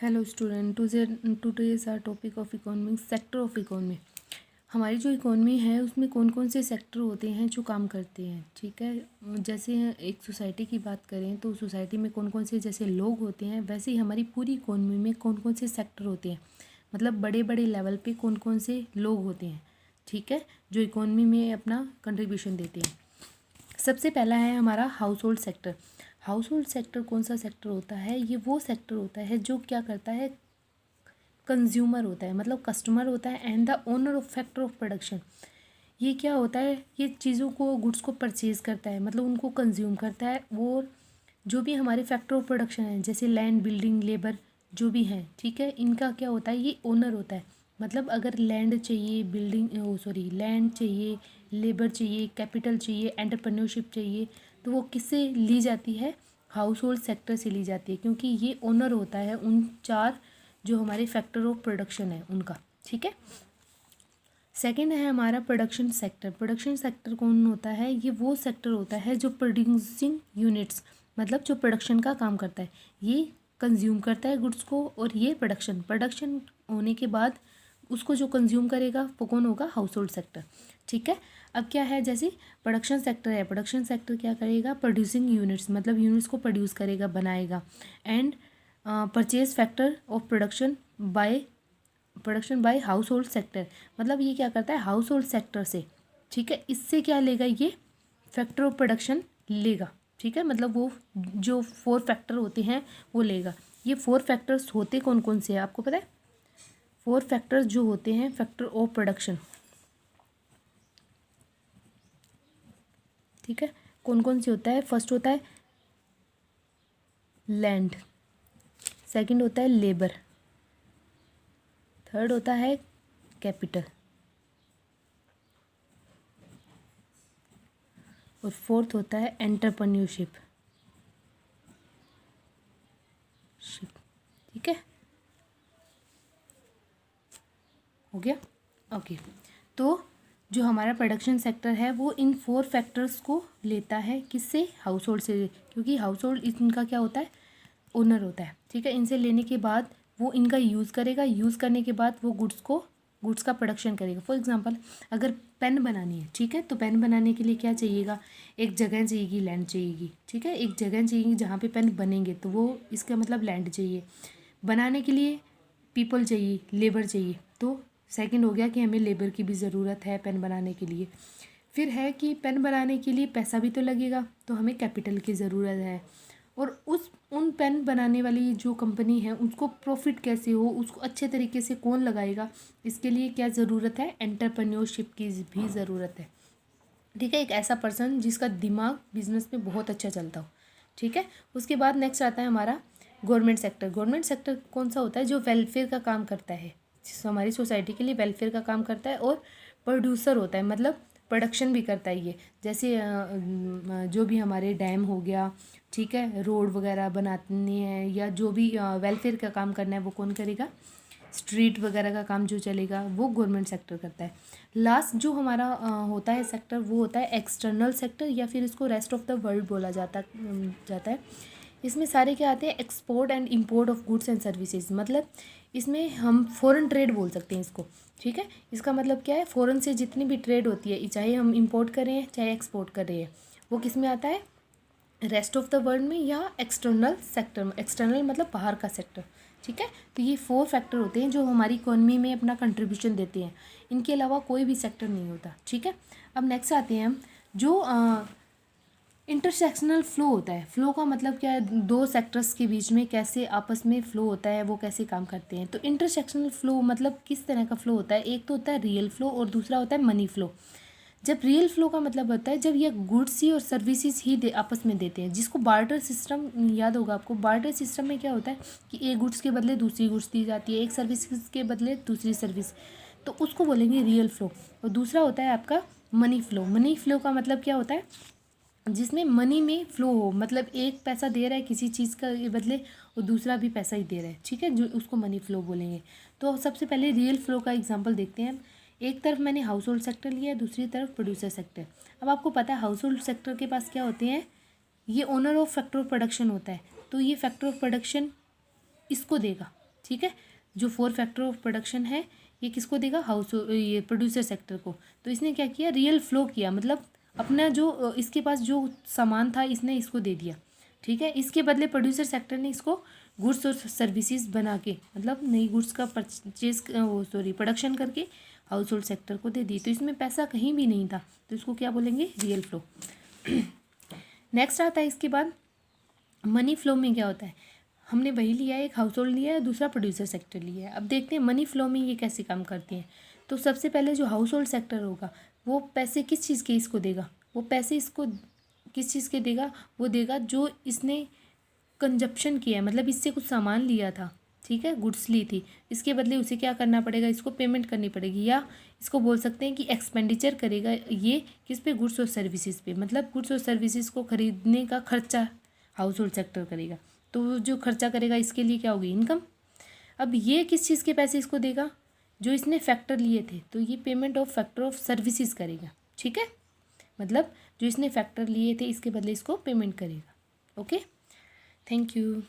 Hello student, today is our topic of economic sector of economy. हमारी जो economy है उसमें कौन कौन से सेक्टर होते हैं जो काम करते हैं। ठीक है, जैसे एक सोसाइटी की बात करें तो सोसाइटी में कौन कौन से जैसे लोग होते हैं, वैसे ही हमारी पूरी इकोनॉमी में कौन कौन से सेक्टर होते हैं, मतलब बड़े बड़े लेवल पे कौन कौन से लोग होते हैं। ठीक है, जो इकोनॉमी में अपना कंट्रीब्यूशन देते हैं। सबसे पहला है हमारा house hold sector. House hold sector कौन सा सेक्टर होता है? ये वो सेक्टर होता है जो क्या करता है, कंज्यूमर होता है, मतलब कस्टमर होता है and the owner of factor of production. ये क्या होता है, ये चीज़ों को, गुड्स को परचेज करता है, मतलब उनको कंज्यूम करता है। वो जो भी हमारे फैक्टर ऑफ प्रोडक्शन है, जैसे लैंड, बिल्डिंग, लेबर जो भी हैं, ठीक है, इनका क्या होता है, ये ओनर होता है। मतलब अगर लैंड चाहिए, लैंड चाहिए, लेबर चाहिए, कैपिटल चाहिए, एंटरप्रेन्योरशिप चाहिए, तो वो किससे ली जाती है? हाउस होल्ड सेक्टर से ली जाती है, क्योंकि ये ओनर होता है उन चार जो हमारे फैक्टर ऑफ प्रोडक्शन है उनका। ठीक है, सेकंड है हमारा प्रोडक्शन सेक्टर। प्रोडक्शन सेक्टर कौन होता है? ये वो सेक्टर होता है जो प्रोड्यूसिंग यूनिट्स, मतलब जो प्रोडक्शन का काम करता है, ये कंज्यूम करता है गुड्स को, और ये प्रोडक्शन होने के बाद उसको जो कंज्यूम करेगा वो कौन होगा? House hold sector. ठीक है, अब क्या है, जैसे प्रोडक्शन सेक्टर है, प्रोडक्शन सेक्टर क्या करेगा? प्रोड्यूसिंग यूनिट्स, मतलब यूनिट्स को प्रोड्यूस करेगा, बनाएगा। And purchase factor of production by house hold sector, मतलब ये क्या करता है? हाउस होल्ड सेक्टर से, ठीक है, इससे क्या लेगा? ये फैक्टर ऑफ प्रोडक्शन लेगा। ठीक है, मतलब वो जो 4 फैक्टर होते हैं वो लेगा। ये 4 फैक्टर्स होते कौन कौन से हैं आपको पता है? 4 फैक्टर्स जो होते हैं फैक्टर ऑफ प्रोडक्शन, ठीक है, कौन कौन से होता है? फर्स्ट होता है लैंड, सेकंड होता है लेबर, थर्ड होता है कैपिटल, और फोर्थ होता है एंटरप्रेन्योरशिप। ठीक है, हो गया। ओके, तो जो हमारा प्रोडक्शन सेक्टर है वो इन 4 फैक्टर्स को लेता है, किससे? हाउस होल्ड से, क्योंकि हाउस होल्ड इनका क्या होता है? ओनर होता है। ठीक है, इनसे लेने के बाद वो इनका यूज़ करेगा, यूज़ करने के बाद वो गुड्स का प्रोडक्शन करेगा। फॉर एग्जांपल, अगर पेन बनानी है, ठीक है, तो पेन बनाने के लिए क्या चाहिएगा? एक जगह चाहिएगी, लैंड चाहिएगी। ठीक है, एक जगह चाहिए जहाँ पे पेन बनेंगे, तो वो इसका मतलब लैंड चाहिए। बनाने के लिए पीपल चाहिए, लेबर चाहिए। तो सेकंड हो गया कि हमें लेबर की भी ज़रूरत है पेन बनाने के लिए। फिर है कि पेन बनाने के लिए पैसा भी तो लगेगा, तो हमें कैपिटल की ज़रूरत है। और उन पेन बनाने वाली जो कंपनी है उसको प्रॉफिट कैसे हो, उसको अच्छे तरीके से कौन लगाएगा, इसके लिए क्या ज़रूरत है? एंटरप्रेन्योरशिप की भी ज़रूरत है। ठीक है, एक ऐसा पर्सन जिसका दिमाग बिजनेस में बहुत अच्छा चलता हो। ठीक है, उसके बाद नेक्स्ट आता है हमारा गवर्नमेंट सेक्टर। गवर्नमेंट सेक्टर कौन सा होता है? जो वेलफेयर का काम करता है, हमारी सोसाइटी के लिए वेलफेयर का काम करता है, और प्रोड्यूसर होता है, मतलब प्रोडक्शन भी करता है ये। जैसे जो भी हमारे डैम हो गया, ठीक है, रोड वगैरह बनानी है, या जो भी वेलफेयर का काम करना है वो कौन करेगा? स्ट्रीट वगैरह का काम जो चलेगा वो गवर्नमेंट सेक्टर करता है। लास्ट जो हमारा होता है सेक्टर, वो होता है एक्सटर्नल सेक्टर, या फिर इसको रेस्ट ऑफ द वर्ल्ड बोला जाता है। इसमें सारे क्या आते हैं? Export and import of goods and services, मतलब इसमें हम फॉरेन ट्रेड बोल सकते हैं इसको। ठीक है, इसका मतलब क्या है? फॉरेन से जितनी भी ट्रेड होती है, चाहे हम इंपोर्ट कर रहे हैं चाहे एक्सपोर्ट कर रहे हैं, वो किस में आता है? रेस्ट ऑफ द वर्ल्ड में, या एक्सटर्नल सेक्टर में। एक्सटर्नल मतलब बाहर का सेक्टर। ठीक है, तो ये 4 फैक्टर होते हैं जो हमारी इकोनॉमी में अपना कंट्रीब्यूशन देते हैं। इनके अलावा कोई भी सेक्टर नहीं होता। ठीक है, अब नेक्स्ट आते हैं हम जो इंटरसेक्शनल फ्लो होता है। फ्लो का मतलब क्या है? 2 सेक्टर्स के बीच में कैसे आपस में फ्लो होता है, वो कैसे काम करते हैं। तो इंटरसेक्शनल फ्लो मतलब किस तरह का फ्लो होता है? एक तो होता है रियल फ्लो और दूसरा होता है मनी फ्लो। जब रियल फ्लो का मतलब होता है जब ये गुड्स ही और सर्विसेज ही आपस में देते हैं, जिसको बार्टर सिस्टम, याद होगा आपको। बार्टर सिस्टम में क्या होता है कि एक गुड्स के बदले दूसरी गुड्स दी जाती है, एक सर्विस के बदले दूसरी सर्विस, तो उसको बोलेंगे रियल फ्लो। और दूसरा होता है आपका मनी फ्लो। मनी फ्लो का मतलब क्या होता है? जिसमें मनी में फ्लो हो, मतलब एक पैसा दे रहा है किसी चीज़ का ये बदले और दूसरा भी पैसा ही दे रहा है। ठीक है, जो उसको मनी फ्लो बोलेंगे। तो सबसे पहले रियल फ्लो का एग्जांपल देखते हैं। एक तरफ मैंने हाउस होल्ड सेक्टर लिया, दूसरी तरफ प्रोड्यूसर सेक्टर। अब आपको पता है हाउस होल्ड सेक्टर के पास क्या होते हैं? ये owner of factor of production होता है, तो ये फैक्टर ऑफ प्रोडक्शन इसको देगा। ठीक है। जो 4 फैक्टर ऑफ प्रोडक्शन है ये किसको देगा, ये प्रोड्यूसर सेक्टर को। तो इसने क्या किया, रियल फ्लो किया, मतलब अपना जो इसके पास जो सामान था इसने इसको दे दिया, ठीक है। इसके बदले प्रोड्यूसर सेक्टर ने इसको गुड्स और सर्विसेज बना के, मतलब नई गुड्स का प्रोडक्शन करके हाउस होल्ड सेक्टर को दे दी। तो इसमें पैसा कहीं भी नहीं था, तो इसको क्या बोलेंगे, रियल फ्लो। नेक्स्ट आता है इसके बाद मनी फ्लो में क्या होता है। हमने वही लिया है, एक हाउस होल्ड लिया है, दूसरा प्रोड्यूसर सेक्टर लिया है। अब देखते हैं मनी फ्लो में ये कैसे काम करती हैं। तो सबसे पहले जो हाउस होल्ड सेक्टर होगा वो पैसे किस चीज़ के इसको देगा, वो पैसे इसको किस चीज़ के देगा, वो देगा जो इसने कंजप्शन किया है, मतलब इससे कुछ सामान लिया था, ठीक है, गुड्स ली थी, इसके बदले उसे क्या करना पड़ेगा, इसको पेमेंट करनी पड़ेगी, या इसको बोल सकते हैं कि एक्सपेंडिचर करेगा ये किस पे, गुड्स और सर्विसेज पे, मतलब गुड्स और सर्विसेज को खरीदने का खर्चा हाउस होल्ड सेक्टर करेगा। तो जो खर्चा करेगा इसके लिए क्या होगी, इनकम। अब ये किस चीज़ के पैसे इसको देगा, जो इसने फैक्टर लिए थे, तो ये payment of factor of services करेगा, ठीक है, मतलब जो इसने फैक्टर लिए थे इसके बदले इसको पेमेंट करेगा। Okay, thank you.